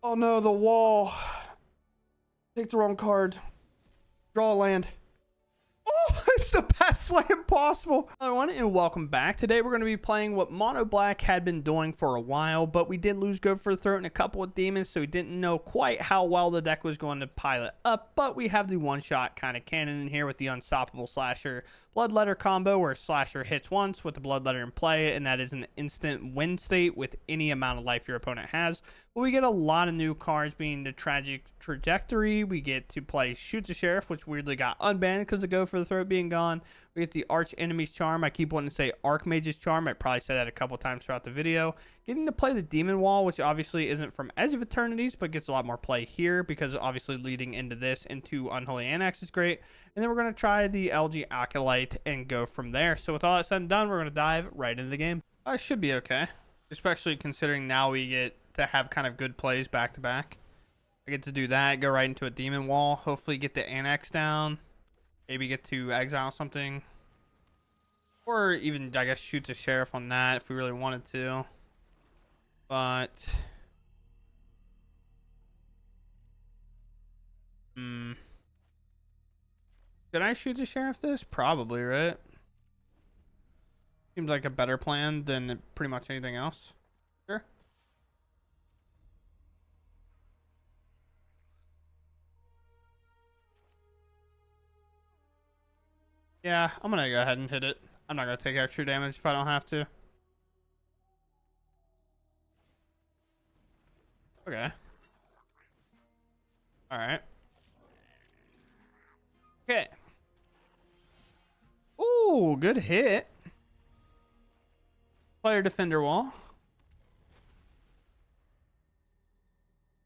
Oh no, the wall. Take the wrong card. Draw a land. Oh, it's the best land possible. Hello everyone and welcome back. Today we're going to be playing what Mono Black had been doing for a while, but we did lose Go for the Throat and a couple of demons, so we didn't know quite how well the deck was going to pilot up, but we have the one-shot kind of cannon in here with the Unstoppable Slasher Bloodletter combo, where Slasher hits once with the Bloodletter in play, and that is an instant win state with any amount of life your opponent has. But we get a lot of new cards, being the Tragic Trajectory. We get to play Shoot the Sheriff, which weirdly got unbanned because of Go for the Throat being gone. We get the Arch Enemy's Charm. I keep wanting to say Archmage's Charm. I probably said that a couple times throughout the video. Getting to play the Demon Wall, which obviously isn't from Edge of Eternities, but gets a lot more play here because obviously leading into this into Unholy Annex is great. And then we're going to try the LG Acolyte and go from there. So with all that said and done, we're going to dive right into the game. I should be okay, especially considering now we get to have kind of good plays back to back. I get to do that, go right into a Demon Wall, hopefully get the Annex down, maybe get to exile something, or even, I guess, shoot the Sheriff on that if we really wanted to. But could I shoot the Sheriff this? Probably, right? Seems like a better plan than pretty much anything else. Sure. Yeah, I'm gonna go ahead and hit it. I'm not gonna take extra damage if I don't have to. Okay. Alright. Okay. Ooh, good hit. Player Defender Wall.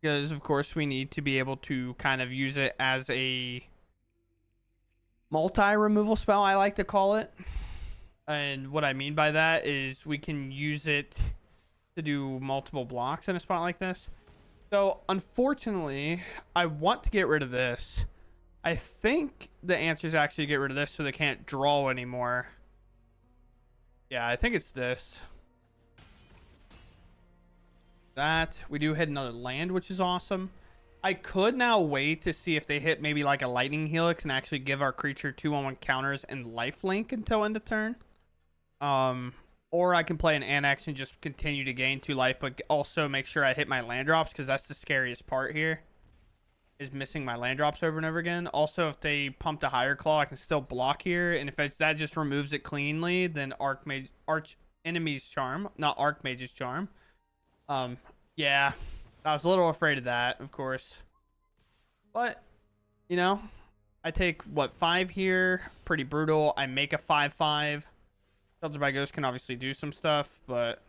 Because, of course, we need to be able to kind of use it as a multi-removal spell, I like to call it. And what I mean by that is we can use it to do multiple blocks in a spot like this. So, unfortunately, I want to get rid of this. I think the answer is actually to get rid of this so they can't draw anymore. Yeah, I think it's this. That. We do hit another land, which is awesome. I could now wait to see if they hit maybe like a Lightning Helix and actually give our creature 2-on-1 counters and lifelink until end of turn. Or I can play an Annex and just continue to gain 2 life, but also make sure I hit my land drops, because that's the scariest part here, is missing my land drops over and over again. Also, if they pumped a Higher Claw, I can still block here, and if that just removes it cleanly, then Arch Enemy's Charm, not Archmage's Charm. Yeah, I was a little afraid of that, of course. But, you know, I take, what, 5 here, pretty brutal. I make a 5/5. Shelter by Ghost can obviously do some stuff, but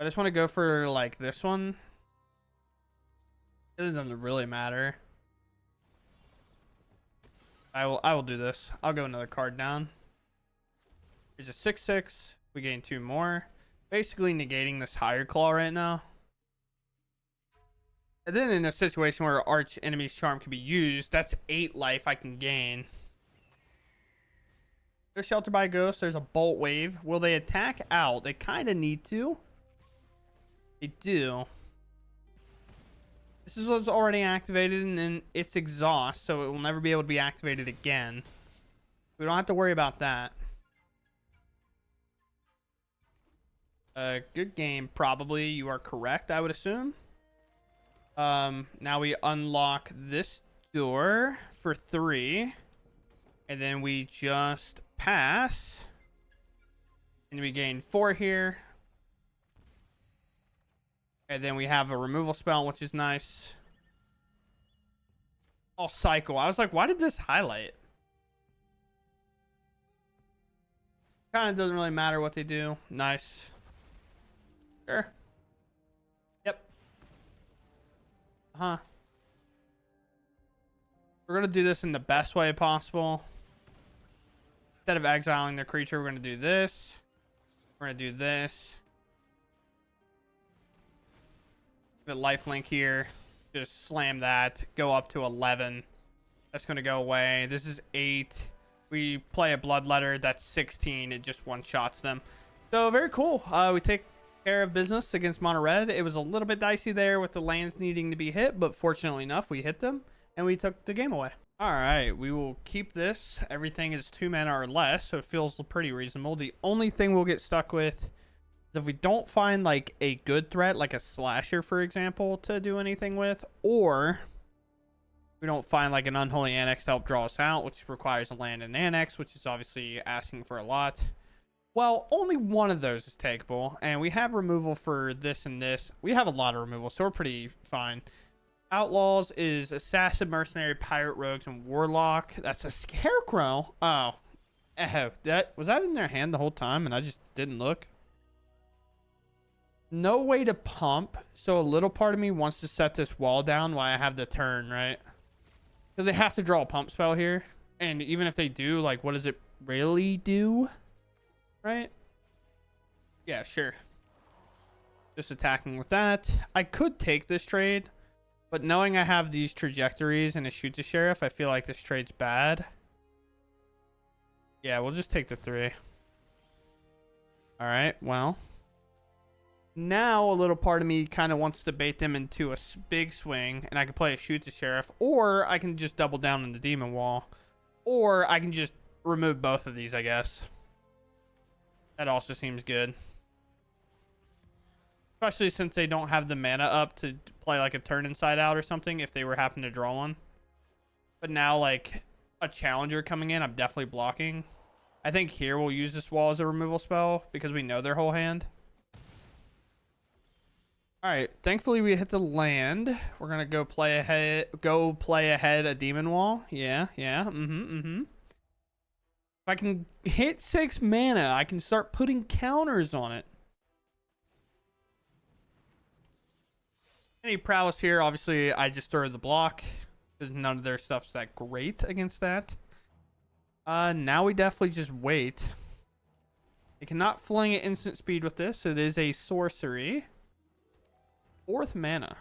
I just want to go for, like, this one. It doesn't really matter. I will do this. I'll go another card down. Here's a 6/6. We gain 2 more. Basically negating this Higher Claw right now. And then in a situation where Arch Enemy's Charm can be used, that's 8 life I can gain. Go Shelter by Ghost. There's a Bolt Wave. Will they attack out? They kind of need to. They do. This is what's already activated, and it's Exhaust, so it will never be able to be activated again. We don't have to worry about that. Good game, probably. You are correct, I would assume. Now we unlock this door for 3. And then we just pass. And we gain 4 here. And then we have a removal spell, which is nice. Oh, Cycle. I was like, why did this highlight? Kind of doesn't really matter what they do. Nice. Sure. Yep. We're going to do this in the best way possible. Instead of exiling their creature, we're going to do this. We're going to do this. The lifelink here. Just slam that. Go up to 11. That's going to go away. This is 8. We play a Bloodletter. That's 16. It just one-shots them. So, very cool. We take care of business against mono red. It was a little bit dicey there with the lands needing to be hit, but fortunately enough, we hit them and we took the game away. All right, we will keep this. Everything is 2 mana or less, so it feels pretty reasonable. The only thing we'll get stuck with is if we don't find like a good threat, like a slasher, for example, to do anything with, or we don't find like an Unholy Annex to help draw us out, which requires a land and annex, which is obviously asking for a lot. Well, only one of those is takeable, and we have removal for this and this. We have a lot of removal, so we're pretty fine. Outlaws is Assassin, Mercenary, Pirate, Rogues, and Warlock. That's a Scarecrow. Oh. Was that in their hand the whole time and I just didn't look? No way to pump, so a little part of me wants to set this wall down while I have the turn, right? Because they have to draw a pump spell here, and even if they do, like, what does it really do? Right? Yeah, sure. Just attacking with that. I could take this trade, but knowing I have these trajectories and a shoot the sheriff, I feel like this trade's bad. Yeah, we'll just take the 3. All right, well. Now a little part of me kind of wants to bait them into a big swing, and I can play a shoot the sheriff, or I can just double down on the demon wall, or I can just remove both of these, I guess. That also seems good. Especially since they don't have the mana up to play like a turn inside out or something if they were happen to draw one. But now like a challenger coming in, I'm definitely blocking. I think here we'll use this wall as a removal spell because we know their whole hand. All right, thankfully we hit the land. We're gonna go play ahead a demon wall. Yeah. If I can hit 6 mana, I can start putting counters on it. Any prowess here, obviously I just throw the block because none of their stuff's that great against that. Now we definitely just wait. You cannot fling at instant speed with this. It is a sorcery. 4th mana.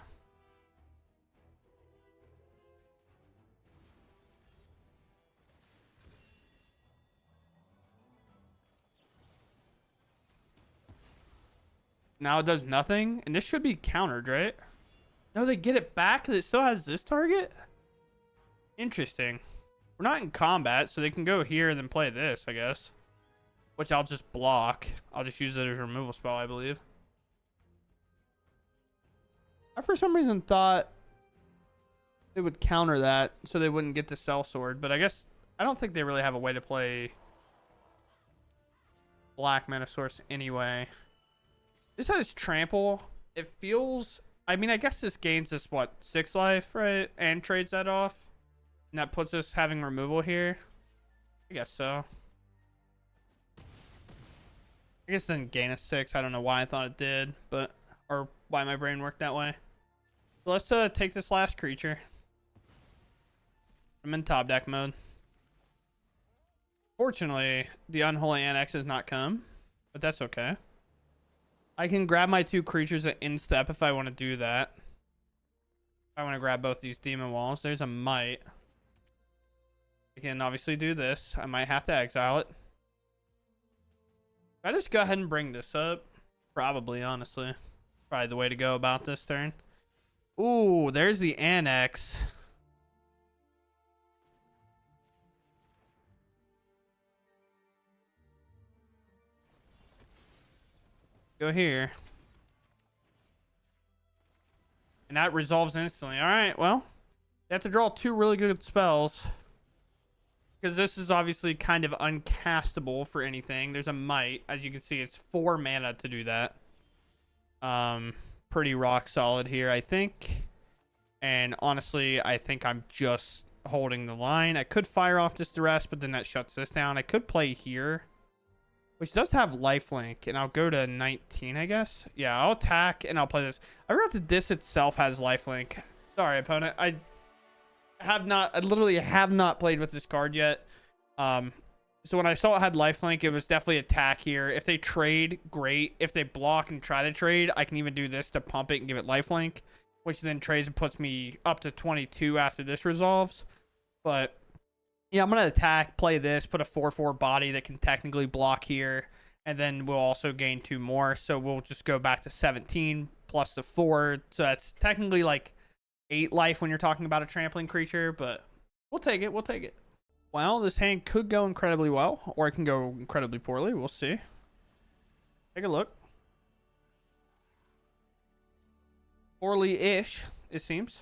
Now it does nothing, and this should be countered, right? No, they get it back because it still has this target? Interesting. We're not in combat, so they can go here and then play this, I guess. Which I'll just block. I'll just use it as a removal spell, I believe. I, for some reason, thought it would counter that so they wouldn't get the sellsword, but I guess I don't think they really have a way to play black mana source anyway. This has trample. It feels... I mean, I guess this gains us, what, 6 life, right? And trades that off. And that puts us having removal here. I guess so. I guess it didn't gain us 6. I don't know why I thought it did, but... Or why my brain worked that way. So let's take this last creature. I'm in top deck mode. Fortunately, the Unholy Annex has not come, but that's okay. I can grab my 2 creatures at instep if I want to do that. I want to grab both these demon walls. There's a might. I can obviously do this. I might have to exile it. I just go ahead and bring this up. Probably, honestly. Probably the way to go about this turn. Ooh, there's the annex. Go here. And that resolves instantly. Alright, well. You have to draw 2 really good spells. Because this is obviously kind of uncastable for anything. There's a might. As you can see, it's 4 mana to do that. Pretty rock solid here, I think. And honestly, I think I'm just holding the line. I could fire off this duress, but then that shuts this down. I could play here, which does have lifelink, and I'll go to 19, I guess. Yeah, I'll attack, and I'll play this. I forgot that this itself has lifelink. Sorry, opponent. I literally have not played with this card yet. So when I saw it had lifelink, it was definitely attack here. If they trade, great. If they block and try to trade, I can even do this to pump it and give it lifelink, which then trades and puts me up to 22 after this resolves. But yeah, I'm going to attack, play this, put a 4/4 body that can technically block here, And then we'll also gain 2 more. So we'll just go back to 17 plus the 4. So that's technically like 8 life when you're talking about a trampling creature, but we'll take it. We'll take it. Well, this hand could go incredibly well, or it can go incredibly poorly. We'll see. Take a look. Poorly-ish, it seems.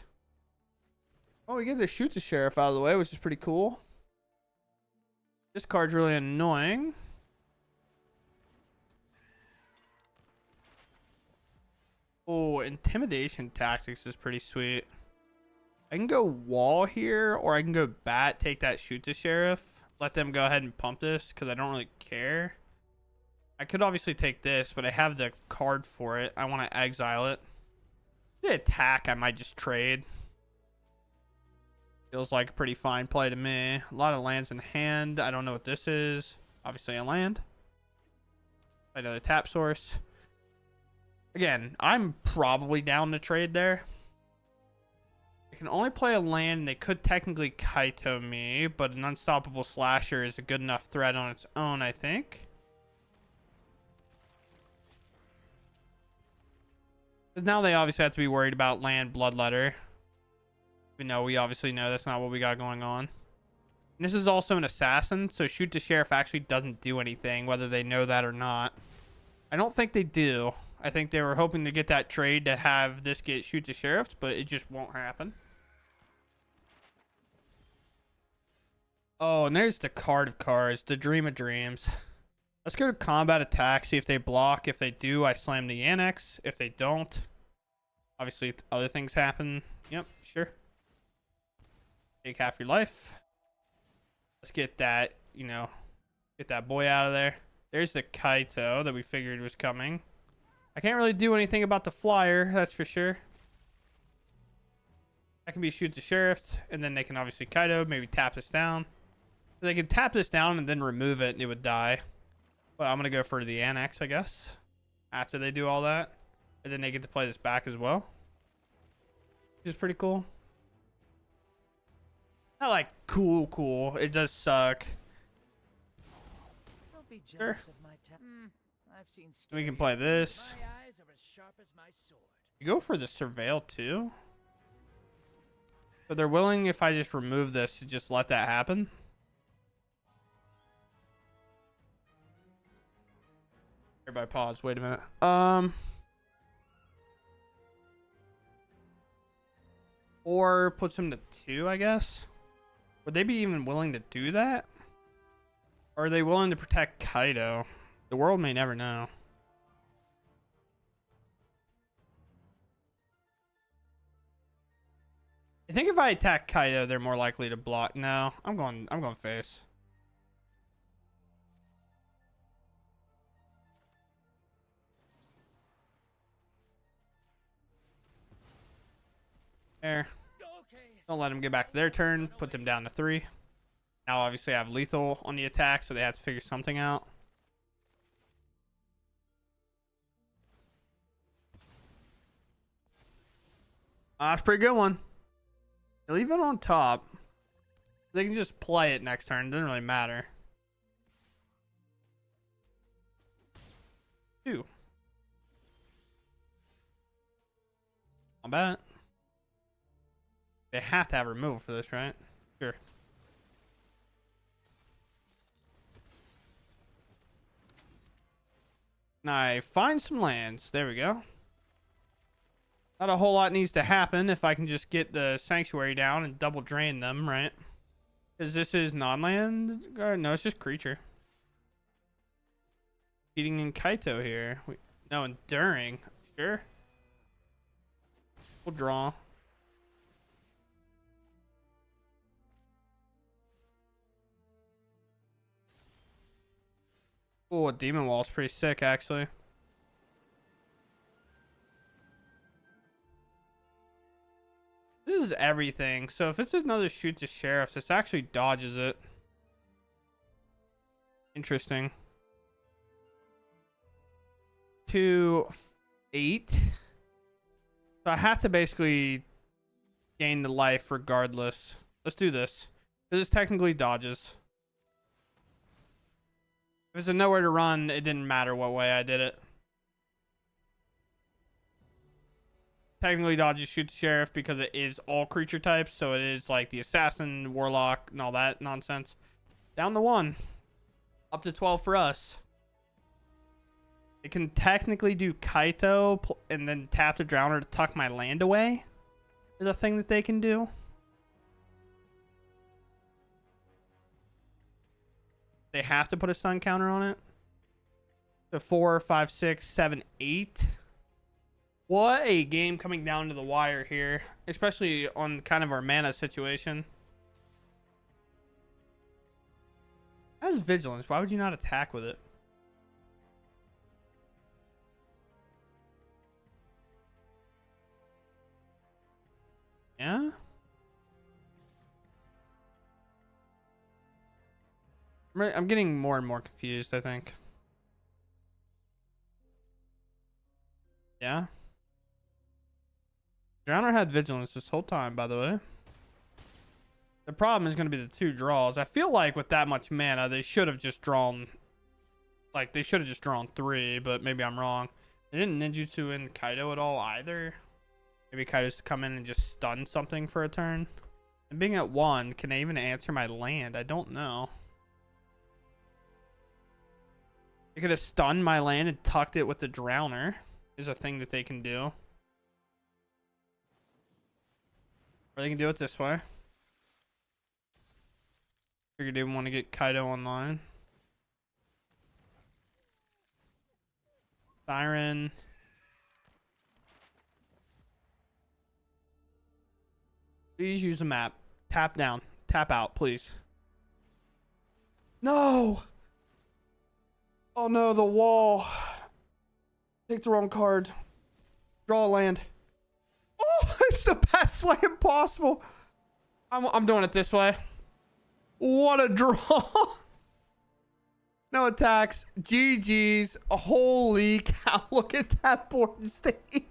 Oh, we get to shoot the sheriff out of the way, which is pretty cool. This card's really annoying. Oh, intimidation tactics is pretty sweet. I can go wall here, or I can go bat, take that shoot the sheriff. Let them go ahead and pump this, because I don't really care. I could obviously take this, but I have the card for it. I want to exile it. The attack, I might just trade. Feels like a pretty fine play to me. A lot of lands in hand. I don't know what this is. Obviously a land. Another tap source. Again, I'm probably down to trade there. I can only play a land, and they could technically Kaito me, but an unstoppable slasher is a good enough threat on its own, I think. Because now they obviously have to be worried about land bloodletter. Even though we obviously know that's not what we got going on. And this is also an assassin, so shoot the sheriff actually doesn't do anything, whether they know that or not. I don't think they do. I think they were hoping to get that trade to have this get shoot the sheriff, but it just won't happen. Oh, and there's the card of cards, the dream of dreams. Let's go to combat attack, see if they block. If they do, I slam the annex. If they don't, obviously other things happen. Yep, sure. Take half your life. Let's get that, you know, get that boy out of there. There's the Kaito that we figured was coming. I can't really do anything about the flyer, that's for sure. That can be shoot the sheriff, and then they can obviously Kaito, maybe tap this down. So they can tap this down and then remove it, and it would die. But I'm going to go for the annex, I guess, after they do all that. And then they get to play this back as well, which is pretty cool. Not like cool. It does suck. Don't be Sure. jealous of my I've seen We can play this. My eyes are as sharp as my sword. You go for the surveil too. So they're willing, if I just remove this, to just let that happen. Everybody pause. Wait a minute. Or puts them to 2, I guess. Would they be even willing to do that? Or are they willing to protect Kaito? The world may never know. I think if I attack Kaito, they're more likely to block. No, I'm going face. There. Don't let them get back to their turn. Put them down to 3. Now, obviously, I have lethal on the attack, so they have to figure something out. That's a pretty good one. They leave it on top. They can just play it next turn. It doesn't really matter. 2. Not bad. They have to have removal for this, right? Sure. Now I find some lands. There we go. Not a whole lot needs to happen if I can just get the sanctuary down and double drain them, right? Because this is non-land? No, it's just creature. Eating in Kaito here. No, enduring. Sure. We'll draw. Oh, a demon wall is pretty sick, actually. This is everything. So if it's another shoot to sheriffs, this actually dodges it. Interesting. 2, 8. So I have to basically gain the life regardless. Let's do this. This technically dodges. If it's a nowhere to run, it didn't matter what way I did it. Technically, dodges shoot the sheriff because it is all creature types, so it is like the assassin, warlock, and all that nonsense. Down to 1. Up to 12 for us. It can technically do Kaito and then tap the Drowner to tuck my land away. Is a thing that they can do. They have to put a stun counter on it. So 4, 5, 6, 7, 8. What a game coming down to the wire here, especially on kind of our mana situation. That is vigilance. Why would you not attack with it? Yeah? I'm getting more and more confused, I think. Yeah? Drowner had vigilance this whole time, by the way. The problem is going to be the 2 draws. I feel like with that much mana, they should have just drawn... Like, they should have just drawn 3, but maybe I'm wrong. They didn't ninjutsu in Kaido at all either. Maybe Kaido's come in and just stun something for a turn. And being at 1, can I even answer my land? I don't know. They could have stunned my land and tucked it with the Drowner. Is a thing that they can do. Or they can do it this way. Figured they want to get Kaido online. Siren. Please use the map. Tap down. Tap out, please. No! Oh no, the wall. Take the wrong card. Draw a land. Oh, it's the best land possible. I'm doing it this way. What a draw. No attacks. GG's. Holy cow. Look at that board state.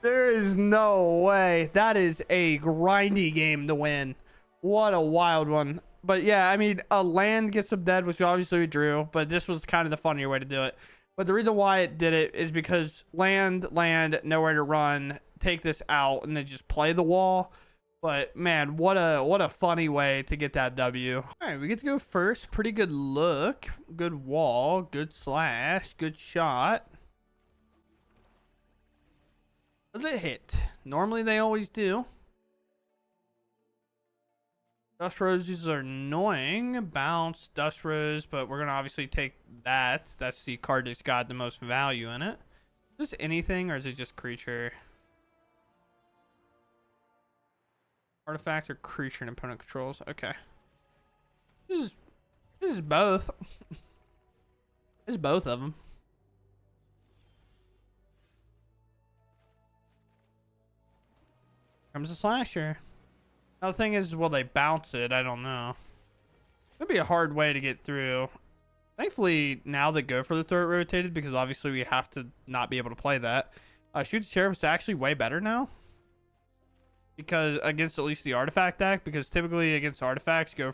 There is no way. That is a grindy game to win. What a wild one. But yeah, I mean, a land gets them dead, which obviously we drew. But this was kind of the funnier way to do it. But the reason why it did it is because land, nowhere to run, take this out, and then just play the wall. But man, what a funny way to get that W. All right, we get to go first. Pretty good look. Good wall. Good slash. Good shot. Does it hit? Normally they always do. Dust Roses are annoying. Bounce, Dust Rose, but we're going to obviously take that. That's the card that's got the most value in it. Is this anything or is it just creature? Artifact or creature and opponent controls. Okay. This is both. It's both of them. Comes a slasher. Now the thing is, will they bounce it? I don't know. It'd be a hard way to get through. Thankfully, now they go for the throat rotated because obviously we have to not be able to play that. Shoot the Sheriff is actually way better now. Because against at least the artifact deck, because typically against artifacts, go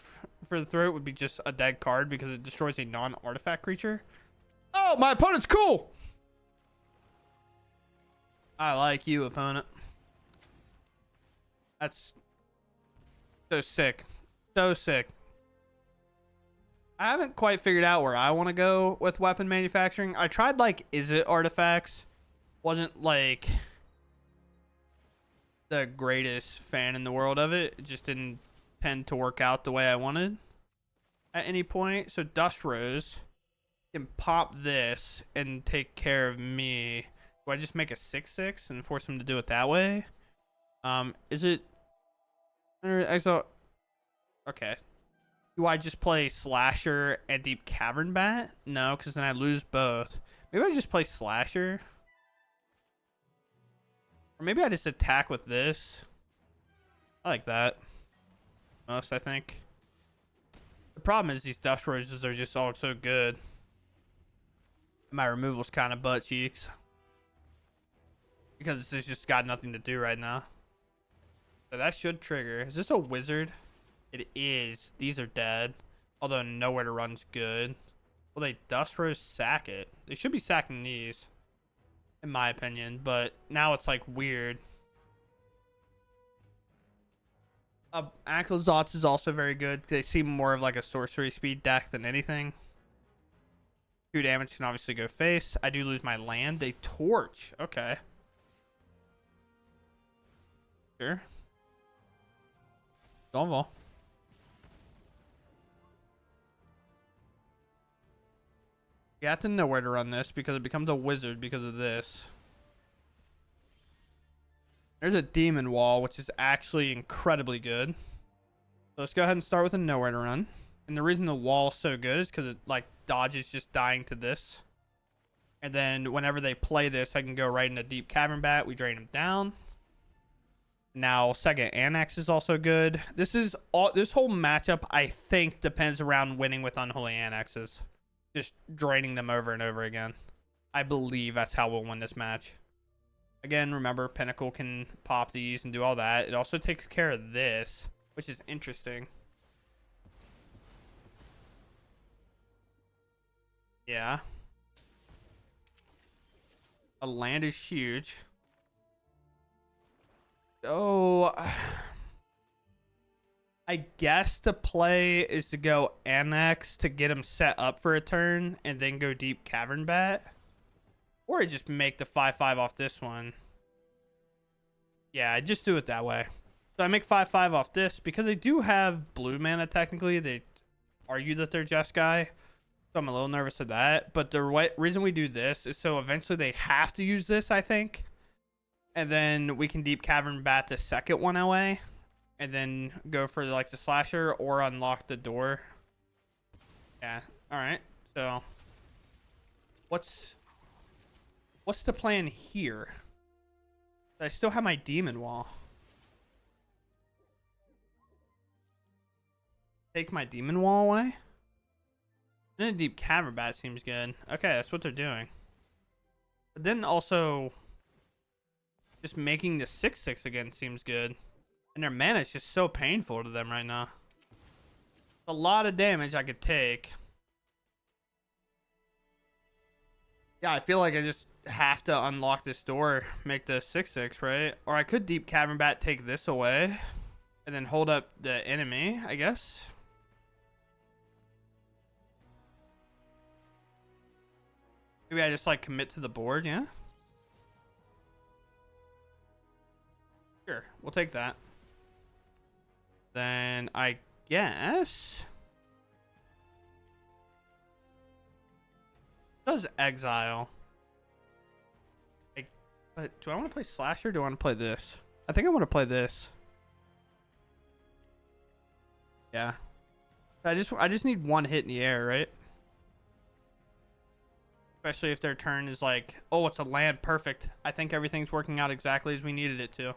for the throat would be just a dead card because it destroys a non-artifact creature. Oh, my opponent's cool. I like you, opponent. That's so sick. So sick. I haven't quite figured out where I want to go with weapon manufacturing. I tried like, is it artifacts? Wasn't like the greatest fan in the world of it. It just didn't tend to work out the way I wanted at any point. So Dust Rose can pop this and take care of me. Do I just make a 6/6 and force him to do it that way? Is it exile? Okay. Do I just play Slasher and Deep Cavern Bat? No, because then I lose both. Maybe I just play Slasher. Or maybe I just attack with this. I like that. Most, I think. The problem is these Dust Roses are just all so good. My removal's kind of butt cheeks. Because it's just got nothing to do right now. So that should trigger. Is this a wizard? It is. These are dead. Although nowhere to run's good. Well, they Dust Rose sack it. They should be sacking these, in my opinion, but now it's like weird. Anklezots is also very good. They seem more of like a sorcery speed deck than anything. 2 damage can obviously go face. I do lose my land. They torch. Okay. Sure. Don't. You have to know where to run this because it becomes a wizard because of this. There's a demon wall, which is actually incredibly good. So let's go ahead and start with a nowhere to run. And the reason the wall is so good is because it like dodges just dying to this. And then whenever they play this, I can go right into Deep Cavern Bat. We drain them down. Now, second Annex is also good. This whole matchup, I think, depends around winning with Unholy Annexes. Just draining them over and over again. I believe that's how we'll win this match. Again, remember, Pinnacle can pop these and do all that. It also takes care of this, which is interesting. Yeah. A land is huge. Oh, I guess the play is to go Annex to get him set up for a turn and then go Deep Cavern Bat. Or just make the 5/5 off this one. Yeah, I just do it that way. So I make 5/5 off this because they do have blue mana technically. They argue that they're Jeskai. So I'm a little nervous of that. But the reason we do this is so eventually they have to use this, I think. And then we can Deep Cavern Bat the second one away. And then go for like the slasher or unlock the door. Yeah. Alright. So what's the plan here? I still have my demon wall. Take my demon wall away? Then a Deep Cavern Bat seems good. Okay, that's what they're doing. But then also just making the 6/6 again seems good. And their mana is just so painful to them right now. A lot of damage I could take. Yeah, I feel like I just have to unlock this door, make the 6/6, right? Or I could Deep Cavern Bat, take this away, and then hold up the enemy, I guess. Maybe I just like commit to the board, yeah? Sure, we'll take that. Then I guess does exile. But do I want to play Slasher or do I want to play this? I think I want to play this. Yeah. I just need one hit in the air, right? Especially if their turn is like, oh, it's a land, perfect. I think everything's working out exactly as we needed it to.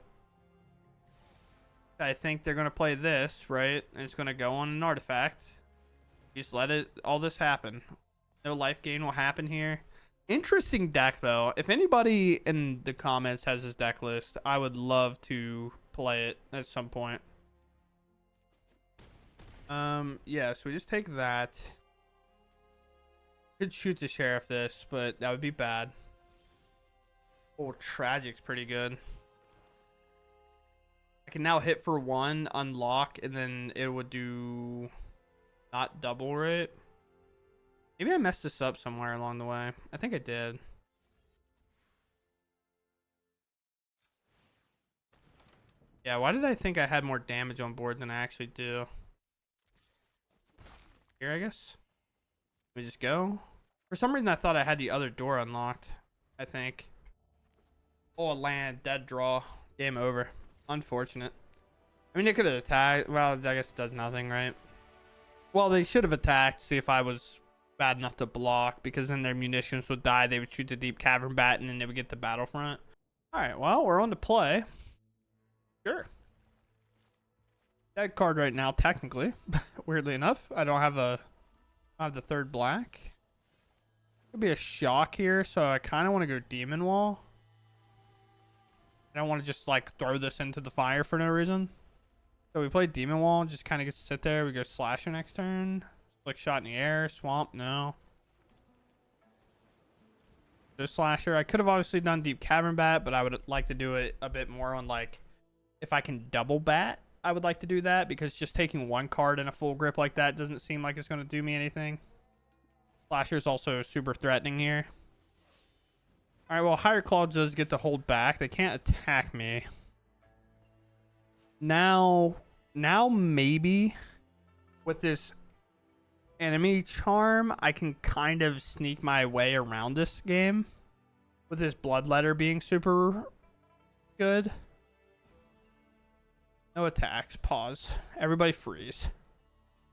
I think they're going to play this, right? And it's going to go on an artifact. Just let all this happen. No life gain will happen here. Interesting deck, though. If anybody in the comments has his deck list, I would love to play it at some point. Yeah, so we just take that. Could shoot the Sheriff this, but that would be bad. Oh, Tragic's pretty good. I can now hit for 1, unlock, and then it would do not double, right? Maybe I messed this up somewhere along the way. I think I did. Yeah, why did I think I had more damage on board than I actually do? Here, I guess. Let me just go. For some reason, I thought I had the other door unlocked. I think. Oh, land. Dead draw. Game over. Unfortunate. I mean, they could have attacked. Well, I guess it does nothing, right? Well, they should have attacked. See if I was bad enough to block. Because then their munitions would die. They would shoot the Deep Cavern Bat. And then they would get the battlefront. Alright, well, we're on to play. Sure. Dead card right now, technically. Weirdly enough. I don't have the third black. Could be a shock here. So I kind of want to go Demon Wall. I don't want to just like throw this into the fire for no reason. So we play Demon Wall, just kind of gets to sit there. We go Slasher next turn. Flick Shot in the air. Swamp, no. The slasher. I could have obviously done deep cavern bat, but I would like to do it a bit more on like if I can double bat. I would like to do that because just taking one card in a full grip like that doesn't seem like it's going to do me anything. Slasher's also super threatening here. All right, well, Higher Claw does get to hold back. They can't attack me. Now maybe with this enemy charm, I can kind of sneak my way around this game with this Bloodletter being super good. No attacks. Pause. Everybody freeze.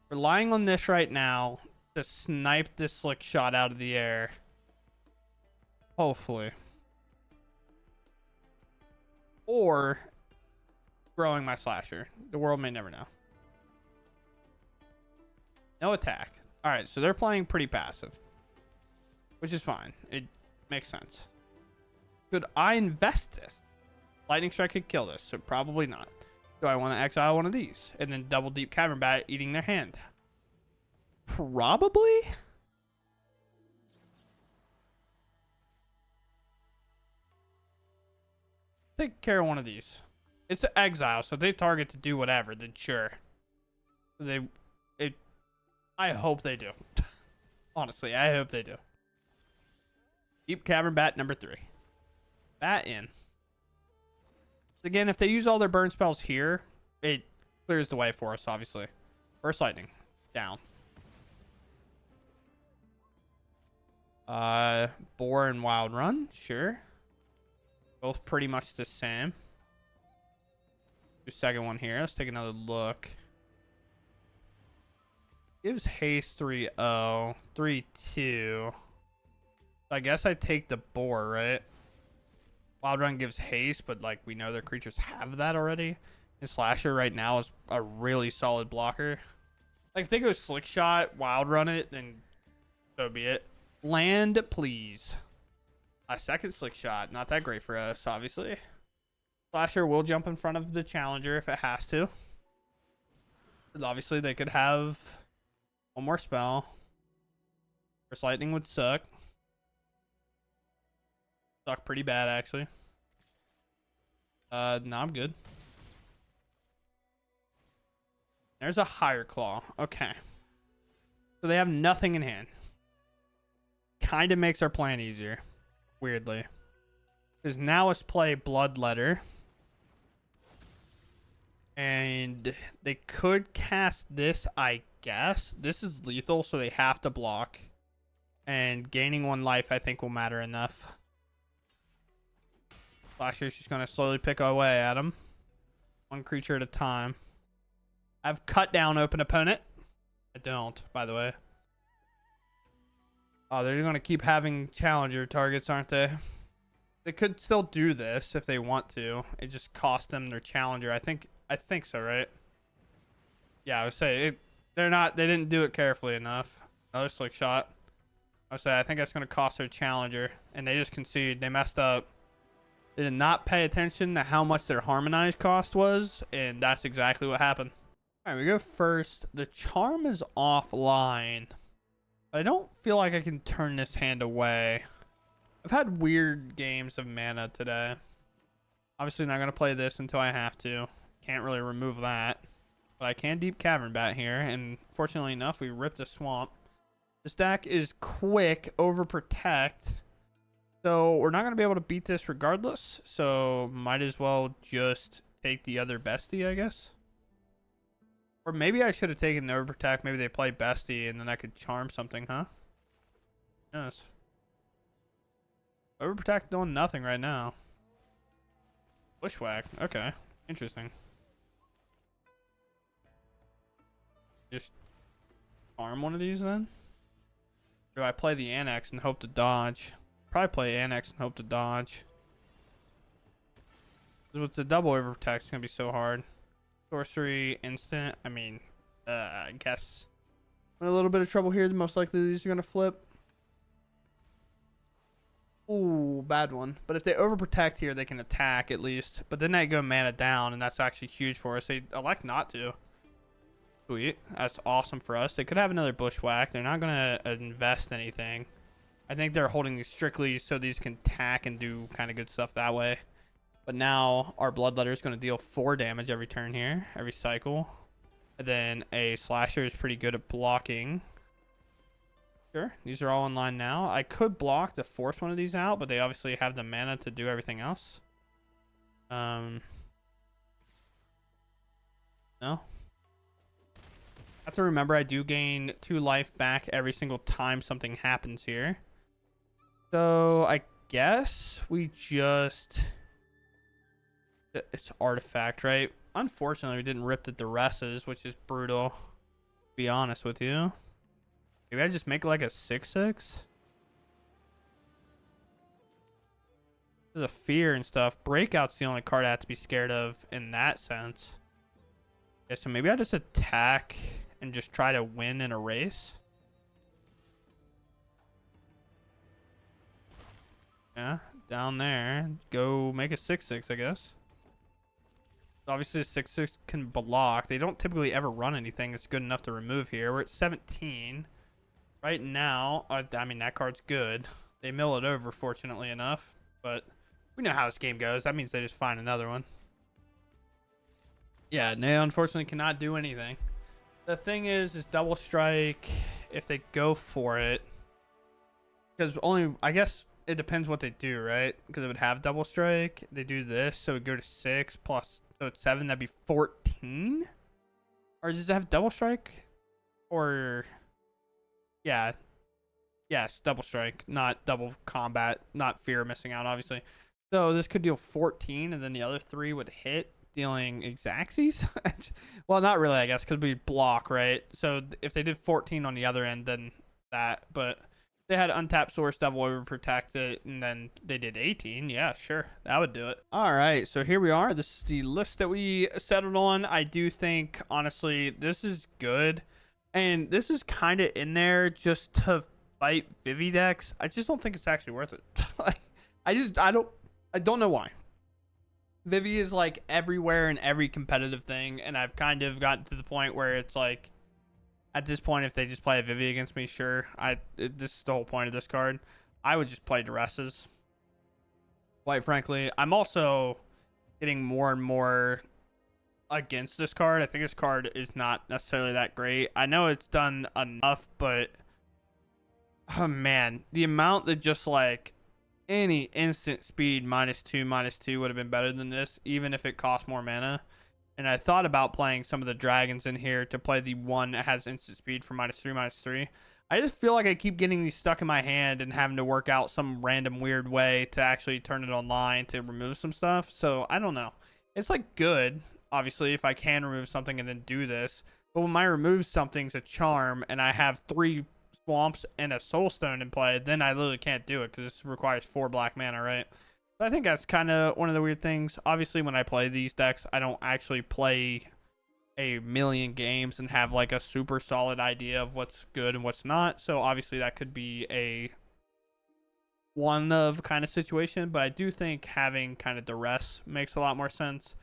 Relying on this right now to snipe this slick shot out of the air. Hopefully. Or growing my slasher. The world may never know. No attack. Alright, so they're playing pretty passive. Which is fine. It makes sense. Could I invest this? Lightning Strike could kill this, so probably not. Do I want to exile one of these? And then double deep cavern bat eating their hand? Probably? Take care of one of these. It's an exile, so if they target to do whatever, then sure. I hope they do. Honestly, I hope they do. Deep cavern bat number 3. Bat in. Again, if they use all their burn spells here, it clears the way for us, obviously. First lightning. Down. Boar and Wild Run. Sure. Both pretty much the same. Do second one here. Let's take another look. Gives haste 3-0. 3-2. I guess I take the boar, right? Wild Run gives haste, but like we know their creatures have that already. And Slasher right now is a really solid blocker. Like if they go Slick Shot, Wild Run it, then so be it. Land, please. A second Slick Shot. Not that great for us, obviously. Slasher will jump in front of the challenger if it has to. But obviously they could have one more spell. First Lightning would suck. Suck pretty bad, actually. No, I'm good. There's a Higher Claw. Okay. So they have nothing in hand. Kind of makes our plan easier. Weirdly. Because now let's play Bloodletter. And they could cast this, I guess. This is lethal, so they have to block. And gaining 1 life, I think, will matter enough. Slasher's just going to slowly pick away at him. 1 creature at a time. I've cut down open opponent. I don't, by the way. Oh, they're going to keep having challenger targets, aren't they? They could still do this if they want to. It just cost them their challenger. I think so, right? Yeah, I would say they didn't do it carefully enough. Another Slick Shot. I would say I think that's going to cost their challenger, and they just conceded. They messed up. They did not pay attention to how much their harmonized cost was, and that's exactly what happened. All right, we go first. The charm is offline. I don't feel like I can turn this hand away. I've had weird games of mana today. Obviously not going to play this until I have to. Can't really remove that. But I can deep cavern bat here, and fortunately enough, we ripped a swamp. This deck is quick, overprotect. So we're not going to be able to beat this regardless. So might as well just take the other bestie, I guess. Or maybe I should have taken the overprotect. Maybe they play bestie and then I could charm something, huh? Yes. Overprotect doing nothing right now. Bushwhack. Okay. Interesting. Just farm one of these then? Do I play the Annex and hope to dodge? Probably play Annex and hope to dodge. With the double overprotect, it's going to be so hard. Sorcery, instant. I mean, I guess. I'm in a little bit of trouble here. Most likely these are going to flip. Ooh, bad one. But if they overprotect here, they can attack at least. But then they go mana down, and that's actually huge for us. They elect not to. Sweet. That's awesome for us. They could have another Bushwhack. They're not going to invest anything. I think they're holding these strictly so these can tack and do kind of good stuff that way. But now our Bloodletter is going to deal 4 damage every turn here, every cycle. And then a Slasher is pretty good at blocking. Sure, these are all in line now. I could block to force one of these out, but they obviously have the mana to do everything else. No. Have to remember I do gain 2 life back every single time something happens here. So I guess we just... It's Artifact, right? Unfortunately, we didn't rip the Duresses, which is brutal, to be honest with you. Maybe I just make like a 6/6? There's a Fear and stuff. Breakout's the only card I have to be scared of in that sense. Yeah, so maybe I just attack and just try to win in a race. Yeah, down there. Go make a 6/6, I guess. Obviously, a 6/6 can block. They don't typically ever run anything that's good enough to remove here. We're at 17. Right now, I mean, that card's good. They mill it over, fortunately enough. But we know how this game goes. That means they just find another one. Yeah, they unfortunately cannot do anything. The thing is double strike if they go for it. Because only, I guess it depends what they do, right? Because it would have double strike. They do this, so it would go to 6 plus, so it's 7, that'd be 14? Or does it have double strike? Or, yeah. Yes, double strike, not double combat, not fear of missing out, obviously. So this could deal 14, and then the other 3 would hit, dealing Exacxies? Well, not really, I guess, because we block, right? So if they did 14 on the other end, then that, but they had untapped Source, Devil Overprotect it, and then they did 18. Yeah, sure, that would do it. All right, so here we are. This is the list that we settled on. I do think, honestly, this is good, and this is kind of in there just to fight Vivi decks. I just don't think it's actually worth it. I don't know why. Vivi is like everywhere in every competitive thing, and I've kind of gotten to the point where it's like, at this point, if they just play a Vivi against me, sure. This is the whole point of this card. I would just play Duresses. Quite frankly, I'm also getting more and more against this card. I think this card is not necessarily that great. I know it's done enough, but oh man, the amount that just like any instant speed -2/-2 would have been better than this, even if it cost more mana. And I thought about playing some of the dragons in here to play the one that has instant speed for -3/-3. I just feel like I keep getting these stuck in my hand and having to work out some random weird way to actually turn it online to remove some stuff. So I don't know. It's like good, obviously, if I can remove something and then do this. But when I remove something's a charm and I have 3 swamps and a soulstone in play, then I literally can't do it because this requires 4 black mana, right? So I think that's kind of one of the weird things. Obviously, when I play these decks, I don't actually play a million games and have like a super solid idea of what's good and what's not. So obviously that could be a one of kind of situation, but I do think having kind of duress makes a lot more sense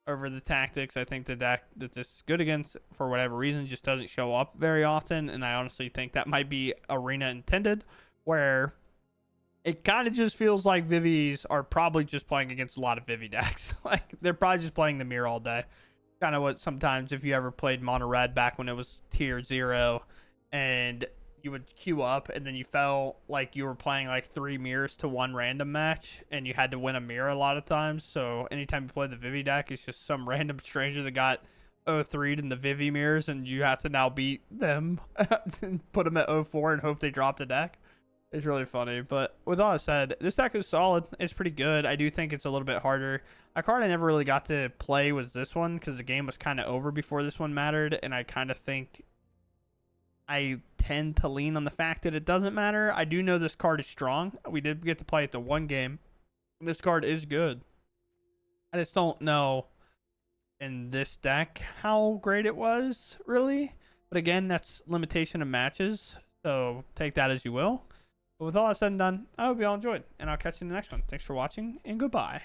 over the tactics. I think the deck that this is good against, for whatever reason, just doesn't show up very often, and I honestly think that might be Arena intended, where it kind of just feels like Vivis are probably just playing against a lot of Vivi decks. Like, they're probably just playing the mirror all day. Kind of what sometimes, if you ever played Mono Red back when it was tier 0, and you would queue up, and then you felt like you were playing like 3 mirrors to 1 random match, and you had to win a mirror a lot of times. So anytime you play the Vivi deck, it's just some random stranger that got 0-3'd in the Vivi mirrors, and you have to now beat them and put them at 0-4 and hope they drop the deck. It's really funny. But with all that said, this deck is solid. It's pretty good. I do think it's a little bit harder. A card I never really got to play was this one, because the game was kind of over before this one mattered, and I kind of think I tend to lean on the fact that it doesn't matter. I do know this card is strong. We did get to play it the one game. This card is good. I just don't know in this deck how great it was, really. But again, that's limitation of matches, so take that as you will. But with all that said and done, I hope you all enjoyed, and I'll catch you in the next one. Thanks for watching, and goodbye.